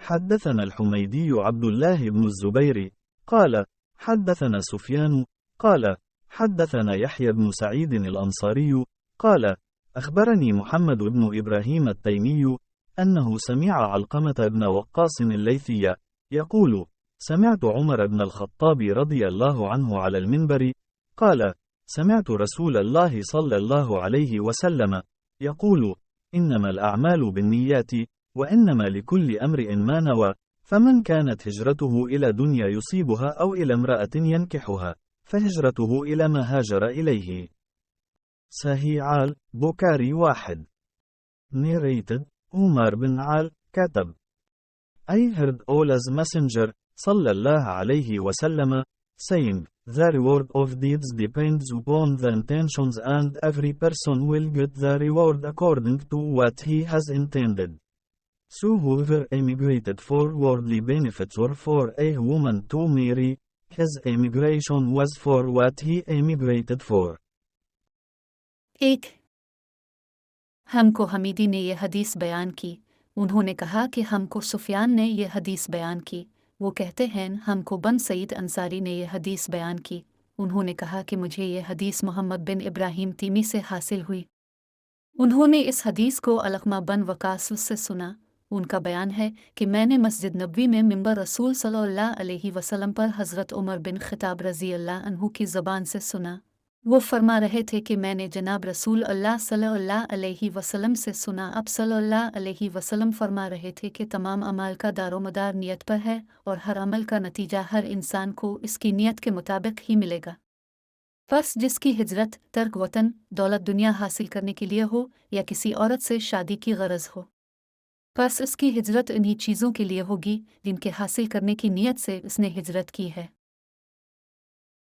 حدثنا الحميدي عبد الله بن الزبير قال حدثنا سفيان قال حدثنا يحيى بن سعيد الأنصاري قال أخبرني محمد بن إبراهيم التيمي أنه سمع علقمة بن وقاص الليثي يقول سمعت عمر بن الخطاب رضي الله عنه على المنبر قال سمعت رسول الله صلى الله عليه وسلم يقول إنما الأعمال بالنيات وإنما لكل امرئ ما نوى فمن كانت هجرته إلى دنيا يصيبها أو إلى امرأة ينكحها فهجرته إلى ما هاجر إليه. صحيح عال بوكاري 1. Narrated Umar bin Al كتب I heard Allah's messenger صلى الله عليه وسلم saying, the reward of deeds depends upon the intentions and every person will get the reward according to what he has intended. So whoever emigrated for worldly benefits or for a woman to marry, his emigration was for what he emigrated for. एक हमको हमीदी ने ये हदीस बयान की, उन्होंने कहा कि हमको सुफियान ने ये हदीस बयान की, वो कहते हैं हमको बन सईद अंसारी ने ये हदीस बयान की, उन्होंने कहा कि मुझे ये हदीस मोहम्मद बिन इब्राहिम तीमी से हासिल हुई। उन्होंने इस हदीस को अलक़मा बन वकास से सुना। उनका बयान है कि मैंने मस्जिद नबवी में मिंबर रसूल सल्लल्लाहु अलैहि वसल्लम पर हज़रत उमर बिन ख़िताब रज़ी अल्लाह अन्हु की ज़बान से सुना। वो फरमा रहे थे कि मैंने जनाब रसूल अल्लाह सल्लल्लाहु अलैहि वसल्लम से सुना। अब सल्लल्लाहु अलैहि वसल्लम फरमा रहे थे कि तमाम अमाल का दारोमदार नियत पर है और हर अमल का नतीजा हर इंसान को इसकी नियत के मुताबिक ही मिलेगा। बस जिसकी हिजरत तर्क वतन दौलत दुनिया हासिल करने के लिए हो या किसी औरत से शादी की गरज हो, बस इसकी हिजरत इन्हीं चीज़ों के लिए होगी जिनके हासिल करने की नीयत से इसने हिजरत की है।